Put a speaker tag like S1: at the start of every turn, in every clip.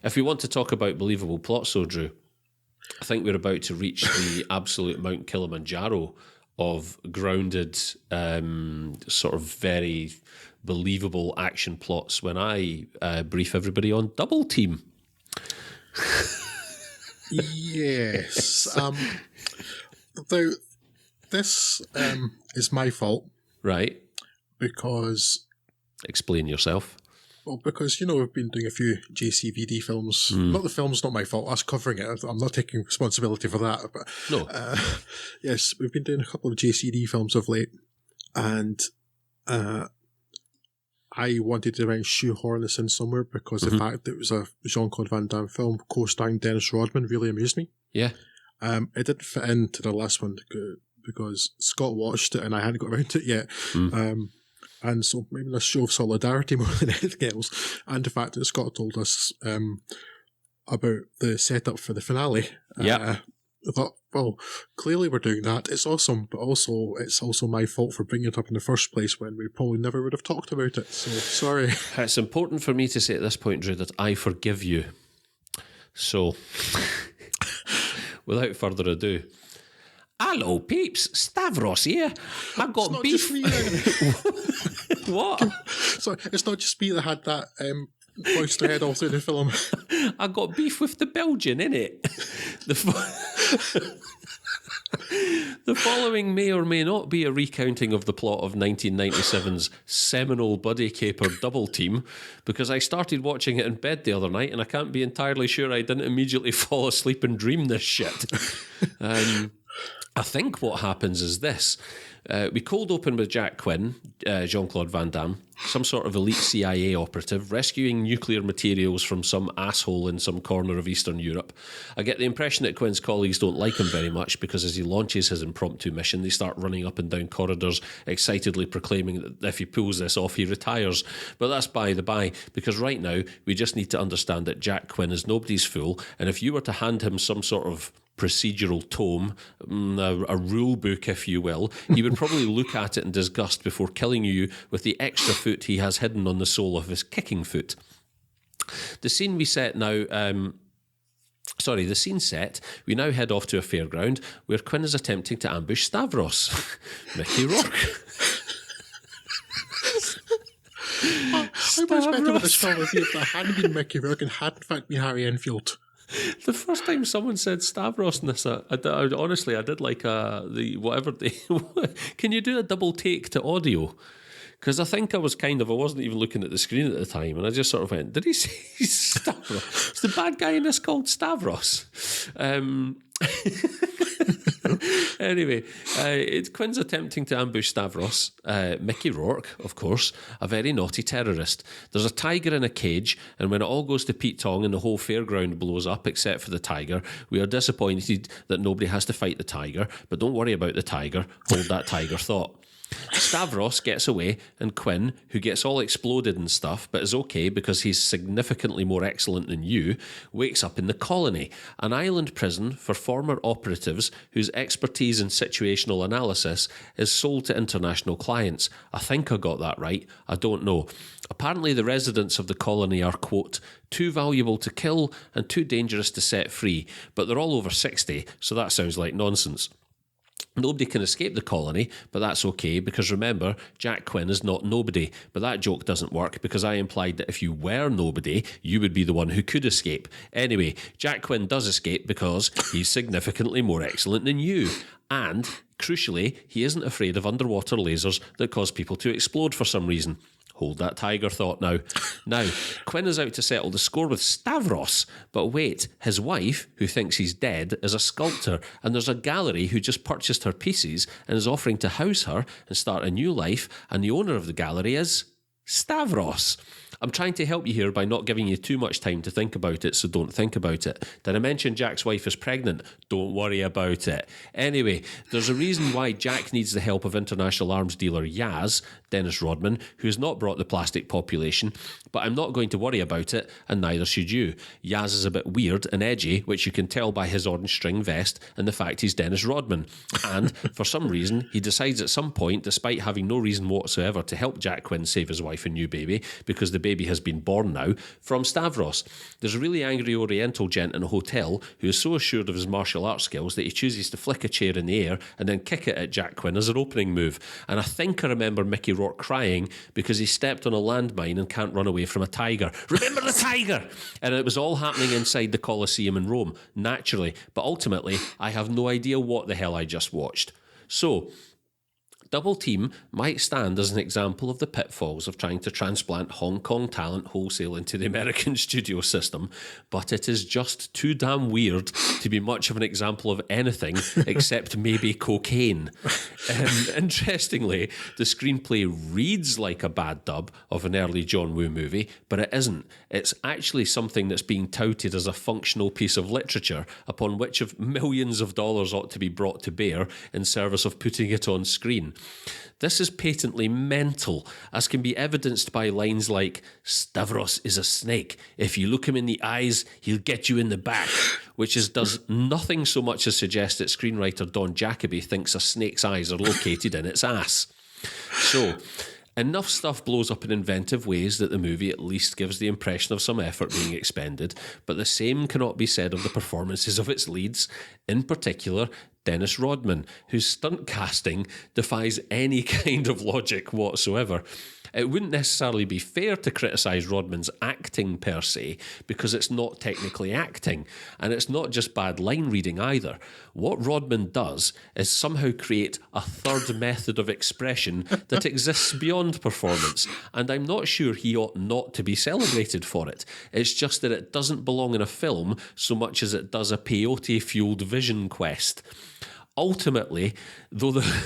S1: If we want to talk about believable plots, so Drew, I think we're about to reach the absolute Mount Kilimanjaro of grounded, sort of very believable action plots when I brief everybody on Double Team.
S2: Yes. Though this is my fault.
S1: Right.
S2: Because...
S1: Explain yourself.
S2: Well, because, we've been doing a few JCVD films. Not the film's not my fault. Us covering it. I'm not taking responsibility for that. But,
S1: no.
S2: Yes, we've been doing a couple of JCD films of late. And I wanted to try and shoehorn this in somewhere because the fact that it was a Jean-Claude Van Damme film co-starring Dennis Rodman really amused me.
S1: Yeah.
S2: It didn't fit into the last one because Scott watched it and I hadn't got around to it yet. And so maybe a show of solidarity more than anything else. And the fact that Scott told us about the setup for the finale.
S1: Yeah.
S2: I thought, well, clearly we're doing that. It's awesome, but also it's also my fault for bringing it up in the first place when we probably never would have talked about it. So, sorry.
S1: It's important for me to say at this point, Drew, that I forgive you. So, without further ado... Hello, peeps. Stavros here. I've got beef. What?
S2: Sorry, it's not just me that had that voiced head all through the film.
S1: I got beef with the Belgian, innit? The following may or may not be a recounting of the plot of 1997's seminal buddy caper Double Team, because I started watching it in bed the other night and I can't be entirely sure I didn't immediately fall asleep and dream this shit. I think what happens is this. We cold open with Jack Quinn, Jean-Claude Van Damme, some sort of elite CIA operative, rescuing nuclear materials from some asshole in some corner of Eastern Europe. I get the impression that Quinn's colleagues don't like him very much because as he launches his impromptu mission, they start running up and down corridors, excitedly proclaiming that if he pulls this off, he retires. But that's by the by, because right now, we just need to understand that Jack Quinn is nobody's fool, and if you were to hand him some sort of procedural tome, a rule book, if you will, he would probably look at it in disgust before killing you with the extra foot he has hidden on the sole of his kicking foot. The scene we set now... the scene set, we now head off to a fairground where Quinn is attempting to ambush Stavros, Mickey Rourke.
S2: How much better would this film have been if it hadn't been Mickey Rourke and had in fact been Harry Enfield?
S1: The first time someone said Stavros in this, I honestly, I did like can you do a double take to audio? Because I think I wasn't even looking at the screen at the time, and I just sort of went, did he say Stavros? Is the bad guy in this called Stavros? Anyway, Quinn's attempting to ambush Stavros, Mickey Rourke, of course, a very naughty terrorist. There's a tiger in a cage, and when it all goes to Pete Tong and the whole fairground blows up except for the tiger, we are disappointed that nobody has to fight the tiger, but don't worry about the tiger. Hold that tiger thought. Stavros gets away, and Quinn, who gets all exploded and stuff, but is okay because he's significantly more excellent than you, wakes up in the Colony, an island prison for former operatives whose expertise in situational analysis is sold to international clients. I think I got that right. I don't know. Apparently the residents of the Colony are, quote, too valuable to kill and too dangerous to set free, but they're all over 60, so that sounds like nonsense. Nobody can escape the Colony, but that's okay because remember, Jack Quinn is not nobody. But that joke doesn't work because I implied that if you were nobody, you would be the one who could escape. Anyway, Jack Quinn does escape because he's significantly more excellent than you. And, crucially, he isn't afraid of underwater lasers that cause people to explode for some reason. Hold that tiger thought now. Now, Quinn is out to settle the score with Stavros, but wait, his wife, who thinks he's dead, is a sculptor, and there's a gallery who just purchased her pieces and is offering to house her and start a new life, and the owner of the gallery is Stavros. I'm trying to help you here by not giving you too much time to think about it, so don't think about it. Did I mention Jack's wife is pregnant? Don't worry about it. Anyway, there's a reason why Jack needs the help of international arms dealer Yaz, Dennis Rodman, who's not brought the plastic population, but I'm not going to worry about it, and neither should you. Yaz is a bit weird and edgy, which you can tell by his orange string vest and the fact he's Dennis Rodman. And, for some reason, he decides at some point, despite having no reason whatsoever to help Jack Quinn save his wife and new baby, because the baby has been born now, from Stavros. There's a really angry Oriental gent in a hotel who is so assured of his martial arts skills that he chooses to flick a chair in the air and then kick it at Jack Quinn as an opening move. And I think I remember Mickey Rourke crying because he stepped on a landmine and can't run away from a tiger. Remember the tiger! And it was all happening inside the Colosseum in Rome, naturally. But ultimately, I have no idea what the hell I just watched. So, Double Team might stand as an example of the pitfalls of trying to transplant Hong Kong talent wholesale into the American studio system, but it is just too damn weird to be much of an example of anything except maybe cocaine. Interestingly, the screenplay reads like a bad dub of an early John Woo movie, but it isn't. It's actually something that's being touted as a functional piece of literature upon which of millions of dollars ought to be brought to bear in service of putting it on screen. This is patently mental, as can be evidenced by lines like, "Stavros is a snake. If you look him in the eyes, he'll get you in the back," which does nothing so much as suggest that screenwriter Don Jacoby thinks a snake's eyes are located in its ass. So, enough stuff blows up in inventive ways that the movie at least gives the impression of some effort being expended, but the same cannot be said of the performances of its leads, in particular Dennis Rodman, whose stunt casting defies any kind of logic whatsoever. It wouldn't necessarily be fair to criticise Rodman's acting per se, because it's not technically acting, and it's not just bad line reading either. What Rodman does is somehow create a third method of expression that exists beyond performance, and I'm not sure he ought not to be celebrated for it. It's just that it doesn't belong in a film so much as it does a peyote-fueled vision quest. Ultimately, though the...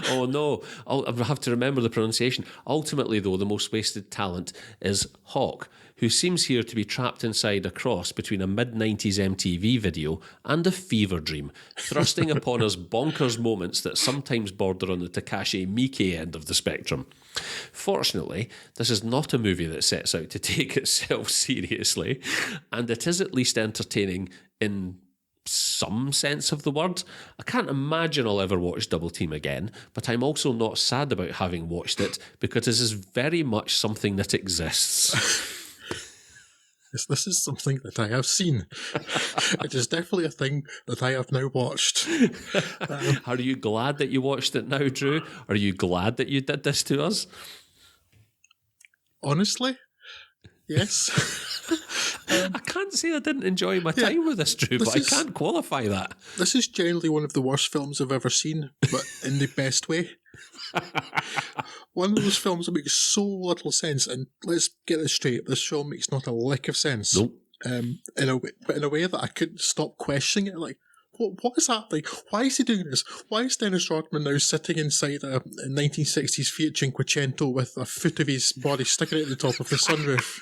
S1: oh no, I'll have to remember the pronunciation. Ultimately, though, the most wasted talent is Hawk, who seems here to be trapped inside a cross between a mid-90s MTV video and a fever dream, thrusting upon us bonkers moments that sometimes border on the Takashi Miike end of the spectrum. Fortunately, this is not a movie that sets out to take itself seriously, and it is at least entertaining in some sense of the word. I can't imagine I'll ever watch Double Team again, but I'm also not sad about having watched it because this is very much something that exists.
S2: Yes, this is something that I have seen. It is definitely a thing that I have now watched.
S1: Are you glad that you watched it now, Drew? Are you glad that you did this to us?
S2: Honestly, yes.
S1: I can't say I didn't enjoy my time with this, Drew, but I can't qualify that.
S2: This is generally one of the worst films I've ever seen, but in the best way. One of those films that makes so little sense, and let's get this straight, this film makes not a lick of sense.
S1: Nope.
S2: In a way that I couldn't stop questioning it, like, what is that? Like, why is he doing this? Why is Dennis Rodman now sitting inside a 1960s Fiat Cinquecento with a foot of his body sticking out the top of the sunroof?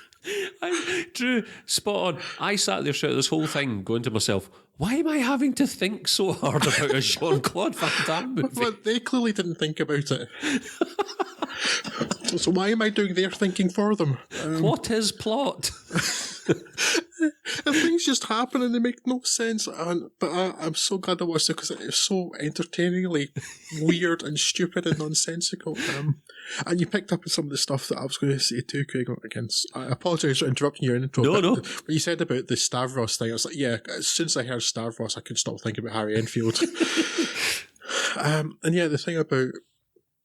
S1: Drew, spot on. I sat there throughout this whole thing going to myself, why am I having to think so hard about a Jean-Claude Van Damme movie?
S2: But they clearly didn't think about it. So why am I doing their thinking for them?
S1: What is plot?
S2: And things just happen and they make no sense. But I'm so glad I watched it because it is so entertainingly weird and stupid and nonsensical. And you picked up on some of the stuff that I was going to say too, Craig. Again, I apologise for interrupting your intro.
S1: No.
S2: When you said about the Stavros thing, I was like, yeah, as soon as I heard Stavros, I couldn't stop thinking about Harry Enfield. And yeah, the thing about,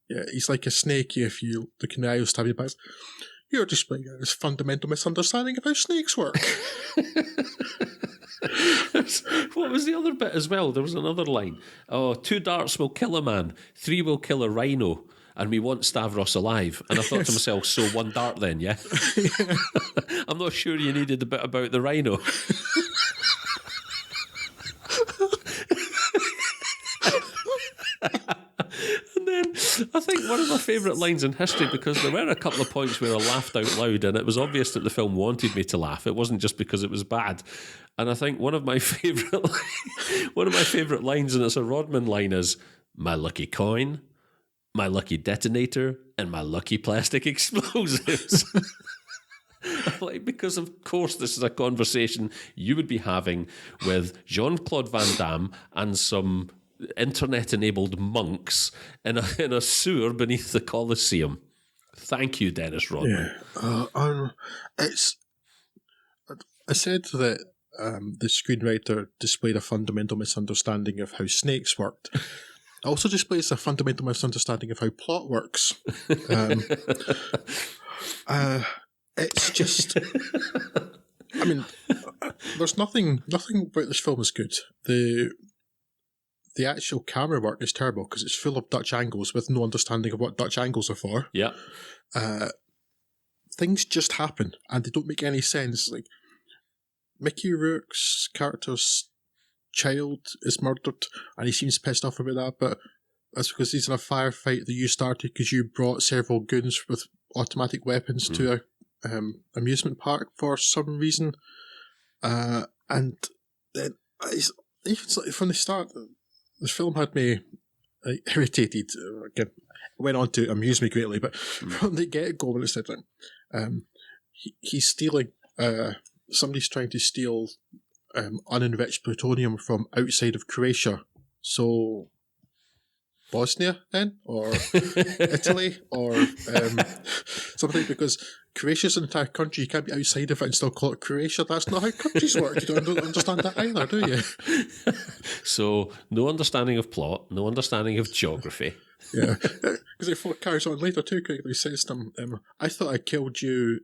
S2: yeah, he's like a snake if you look in the eye, he'll stab you back. You're displaying a fundamental misunderstanding of how snakes work.
S1: What was the other bit as well? There was another line. Oh, 2 darts will kill a man, 3 will kill a rhino, and we want Stavros alive. And I thought to myself, so 1 dart then, yeah? I'm not sure you needed the bit about the rhino. And then I think one of my favourite lines in history, because there were a couple of points where I laughed out loud and it was obvious that the film wanted me to laugh. It wasn't just because it was bad. And I think one of my favourite lines, and it's a Rodman line, is "My lucky coin, my lucky detonator, and my lucky plastic explosives." Like, because of course this is a conversation you would be having with Jean-Claude Van Damme and some internet-enabled monks in a sewer beneath the Colosseum. Thank you, Dennis Rodman.
S2: Yeah. I said that the screenwriter displayed a fundamental misunderstanding of how snakes worked. It also displays a fundamental misunderstanding of how plot works. It's just... I mean, there's nothing about this film is good. The actual camera work is terrible because it's full of Dutch angles with no understanding of what Dutch angles are for.
S1: Yeah.
S2: Things just happen and they don't make any sense. Like, Mickey Rourke's character's child is murdered and he seems pissed off about that, but that's because he's in a firefight that you started because you brought several goons with automatic weapons to a amusement park for some reason. And then even from the start, the film had me irritated. Again, it went on to amuse me greatly, but from the get-go when it said that he's stealing, somebody's trying to steal unenriched plutonium from outside of Croatia. So Bosnia then, or Italy, or something, because Croatia's an entire country. You can't be outside of it and still call it Croatia. That's not how countries work. You don't understand that either, do you?
S1: So, no understanding of plot, no understanding of geography.
S2: Yeah, because it carries on later too. He says to him, I thought I killed you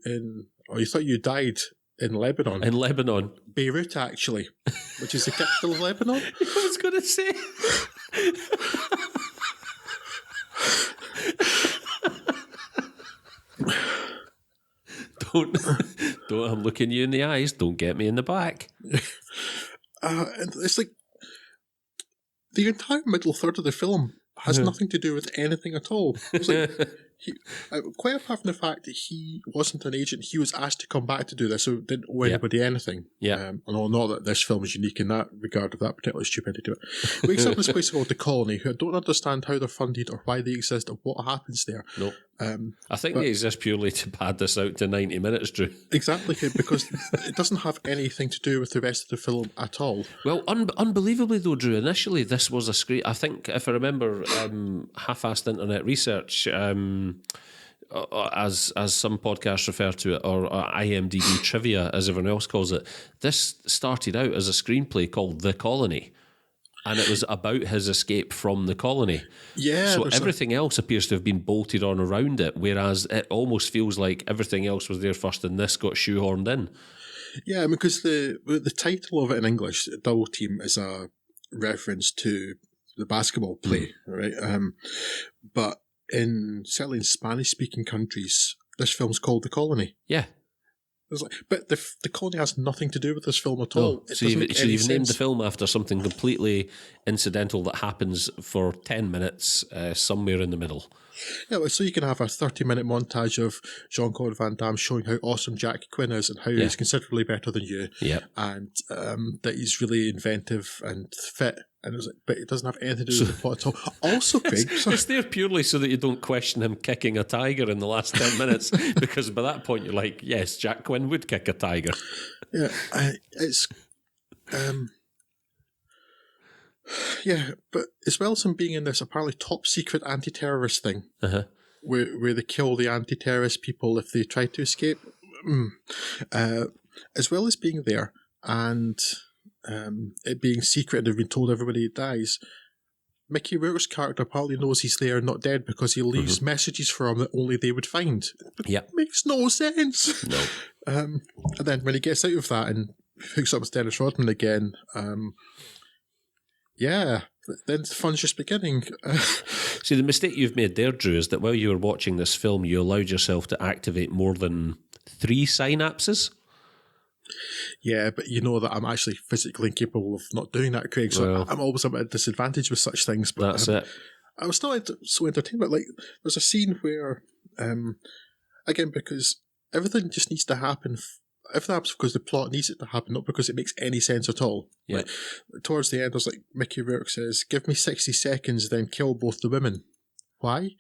S2: or you thought you died in Lebanon.
S1: In Lebanon.
S2: Beirut, actually, which is the capital of Lebanon.
S1: I was going to say... Don't, I'm looking you in the eyes. Don't get me in the back.
S2: And it's like the entire middle third of the film has nothing to do with anything at all. It's like, quite apart from the fact that he wasn't an agent, he was asked to come back to do this, so didn't owe anybody anything.
S1: Yeah.
S2: Not that this film is unique in that regard of that particular stupidity. Wakes up in this place called the Colony, who I don't understand how they're funded or why they exist or what happens there.
S1: No. I think they exist purely to pad this out to 90 minutes, Drew.
S2: Exactly, because it doesn't have anything to do with the rest of the film at all.
S1: Well, unbelievably though, Drew, initially this was a screen. I think, if I remember half-assed internet research, as some podcasts refer to it, or IMDb trivia, as everyone else calls it, this started out as a screenplay called The Colony. And it was about his escape from the colony.
S2: Yeah.
S1: So everything else appears to have been bolted on around it, whereas it almost feels like everything else was there first and this got shoehorned in.
S2: Yeah, because the title of it in English, Double Team, is a reference to the basketball play, right? But certainly in Spanish-speaking countries, this film's called The Colony.
S1: Yeah.
S2: But the Colony has nothing to do with this film at all.
S1: So you've named the film after something completely incidental that happens for 10 minutes somewhere in the middle.
S2: Yeah, well, so you can have a 30-minute montage of Jean-Claude Van Damme showing how awesome Jack Quinn is and how he's considerably better than you.
S1: Yeah.
S2: And that he's really inventive and fit. And but it doesn't have anything to do with the plot at all. Also, Craig...
S1: It's there purely so that you don't question him kicking a tiger in the last 10 minutes, because by that point you're like, yes, Jack Quinn would kick a tiger.
S2: Yeah, it's... yeah, but as well as him being in this apparently top-secret anti-terrorist thing, where they kill the anti-terrorist people if they try to escape, as well as being there and... it being secret and they've been told everybody dies, Mickey Rourke's character apparently knows he's there and not dead because he leaves messages for him that only they would find.
S1: Yeah.
S2: Makes no sense.
S1: No.
S2: And then when he gets out of that and hooks up with Dennis Rodman again, then the fun's just beginning.
S1: See, the mistake you've made there, Drew, is that while you were watching this film, you allowed yourself to activate more than 3 synapses.
S2: Yeah, but you know that I'm actually physically incapable of not doing that, Craig, so I'm always at a disadvantage with such things. But
S1: that's it.
S2: I was still so entertained, but like, there's a scene where, again, because everything just needs to happen. Everything happens because the plot needs it to happen, not because it makes any sense at all.
S1: Yeah.
S2: Like, towards the end, there's like Mickey Rourke says, "Give me 60 seconds, then kill both the women." Why?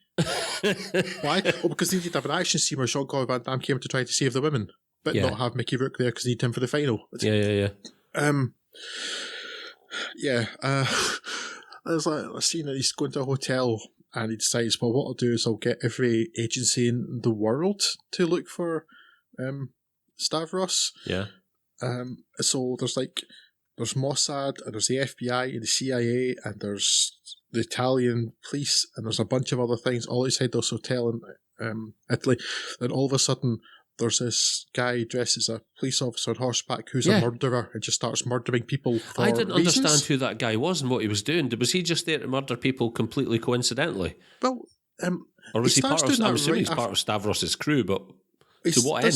S2: Why? Oh, because they need to have an action scene where Jean-Claude Van Damme came to try to save the women, but not have Mickey Rourke there because they need him for the final.
S1: Yeah.
S2: There's like a scene that he's going to a hotel and he decides, well, what I'll do is I'll get every agency in the world to look for Stavros.
S1: Yeah.
S2: So there's Mossad, and there's the FBI and the CIA, and there's the Italian police, and there's a bunch of other things all outside this hotel in Italy. Then all of a sudden, there's this guy dressed as a police officer on horseback who's a murderer and just starts murdering people for
S1: I didn't
S2: reasons.
S1: understand who that guy was and what he was doing. Was he just there to murder people completely coincidentally?
S2: Well,
S1: or was he part of? I'm assuming he's
S2: right
S1: part of Stavros' crew, but to what end?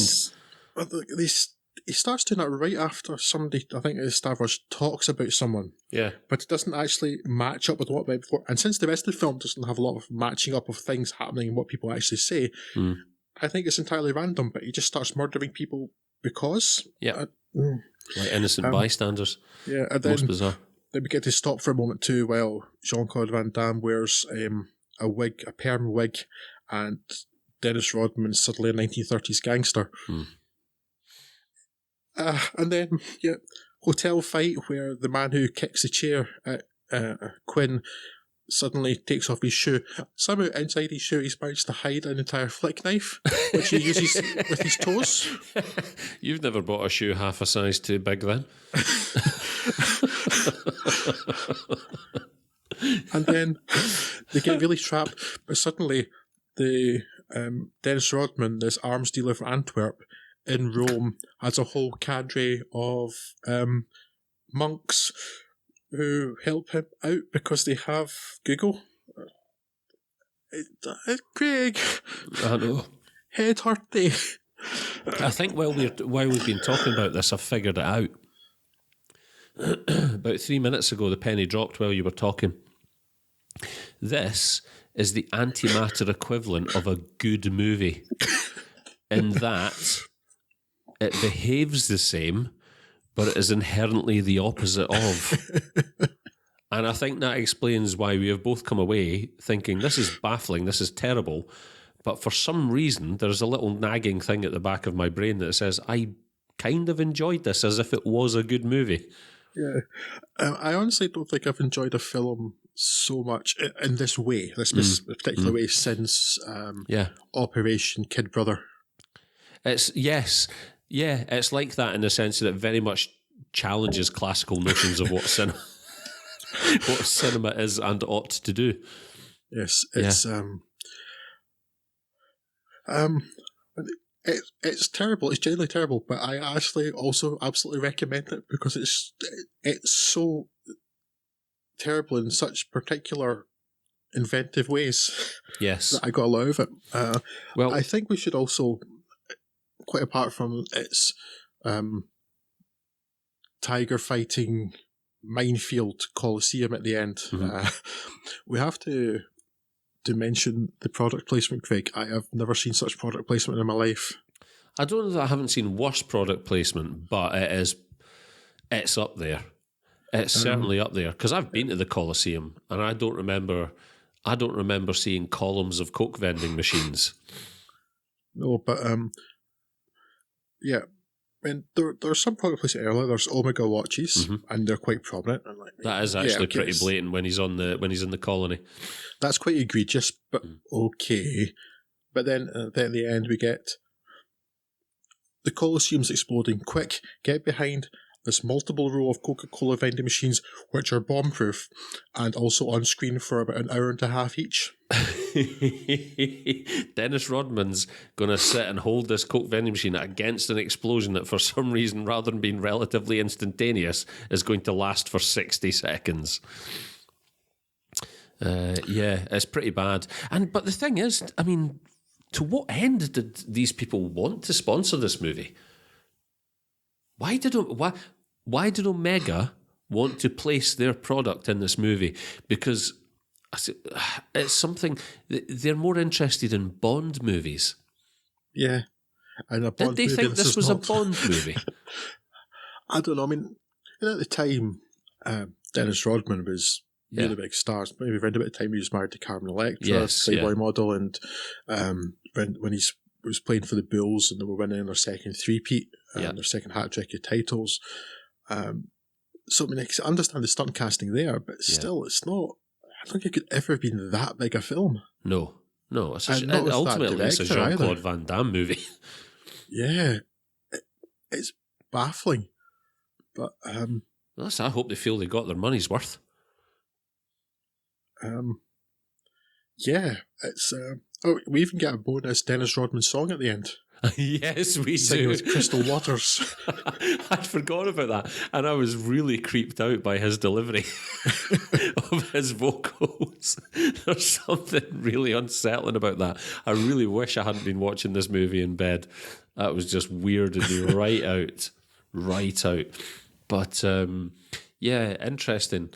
S2: He starts doing that right after somebody, I think it's Stavros, talks about someone.
S1: Yeah.
S2: But it doesn't actually match up with what went before. And since the rest of the film doesn't have a lot of matching up of things happening and what people actually say, I think it's entirely random, but he just starts murdering people because.
S1: Yeah. Like innocent bystanders.
S2: Yeah, and then,
S1: most bizarre.
S2: Then we get to stop for a moment too while Jean-Claude Van Damme wears a wig, a perm wig, and Dennis Rodman's suddenly a 1930s gangster. And then, hotel fight where the man who kicks the chair at Quinn suddenly takes off his shoe. Somehow inside his shoe he's managed to hide an entire flick knife, which he uses with his toes.
S1: You've never bought a shoe half a size too big then.
S2: And then they get really trapped, but suddenly the Dennis Rodman, this arms dealer from Antwerp in Rome, has a whole cadre of monks who help him out because they have Google. Craig,
S1: I know.
S2: Head hurty.
S1: I think while we've been talking about this, I've figured it out. About 3 minutes ago, the penny dropped while you were talking. This is the antimatter equivalent of a good movie, in that it behaves the same, but it is inherently the opposite of. And I think that explains why we have both come away thinking this is baffling, this is terrible. But for some reason, there's a little nagging thing at the back of my brain that says, I kind of enjoyed this as if it was a good movie.
S2: Yeah. I honestly don't think I've enjoyed a film so much in this way, this particular way, since Operation Kid Brother.
S1: It's like that in the sense that it very much challenges classical notions of what cinema is and ought to do.
S2: Yes, it's it's terrible. It's genuinely terrible, but I actually also absolutely recommend it because it's so terrible in such particular inventive ways.
S1: Yes,
S2: that I got a lot of it.
S1: Well,
S2: I think we should also, quite apart from its tiger fighting minefield coliseum at the end, we have to mention the product placement, Craig. I have never seen such product placement in my life.
S1: I don't know that I haven't seen worse product placement, but it's up there. It's certainly up there because I've been to the Coliseum and I don't remember seeing columns of Coke vending machines.
S2: No, but yeah. I mean, there's some product placement earlier. There's Omega watches, and they're quite prominent. And
S1: that is actually pretty blatant when he's in the colony.
S2: That's quite egregious, but okay. But then at the end, we get the Colosseum's exploding. Quick, get behind this multiple row of Coca-Cola vending machines, which are bomb-proof and also on screen for about an hour and a half each.
S1: Dennis Rodman's going to sit and hold this Coke vending machine against an explosion that for some reason, rather than being relatively instantaneous, is going to last for 60 seconds. It's pretty bad. But the thing is, I mean, to what end did these people want to sponsor this movie? Why did Omega want to place their product in this movie? Because it's something they're more interested in Bond movies.
S2: Yeah, and a Bond
S1: did they think this was a Bond movie?
S2: I don't know. I mean, at the time, Dennis Rodman was really big stars. Maybe around about the time he was married to Carmen Electra, Playboy model, and when he was playing for the Bulls and they were winning their second three-peat and their second hat-trick of titles. So I mean, I understand the stunt casting there, but still, it's not don't think it could ever have been that big a film.
S1: No. It's
S2: And not with that
S1: ultimately, it's a
S2: director either.
S1: Jean-Claude Van Damme movie.
S2: Yeah, it's baffling. But
S1: I hope they feel they got their money's worth.
S2: yeah, it's. We even get a bonus Dennis Rodman song at the end.
S1: Yes, we
S2: Singing
S1: do.
S2: with Crystal Waters.
S1: I'd forgotten about that, and I was really creeped out by his delivery of his vocals. There's something really unsettling about that. I really wish I hadn't been watching this movie in bed. That was just weirded me right out. But yeah, interesting.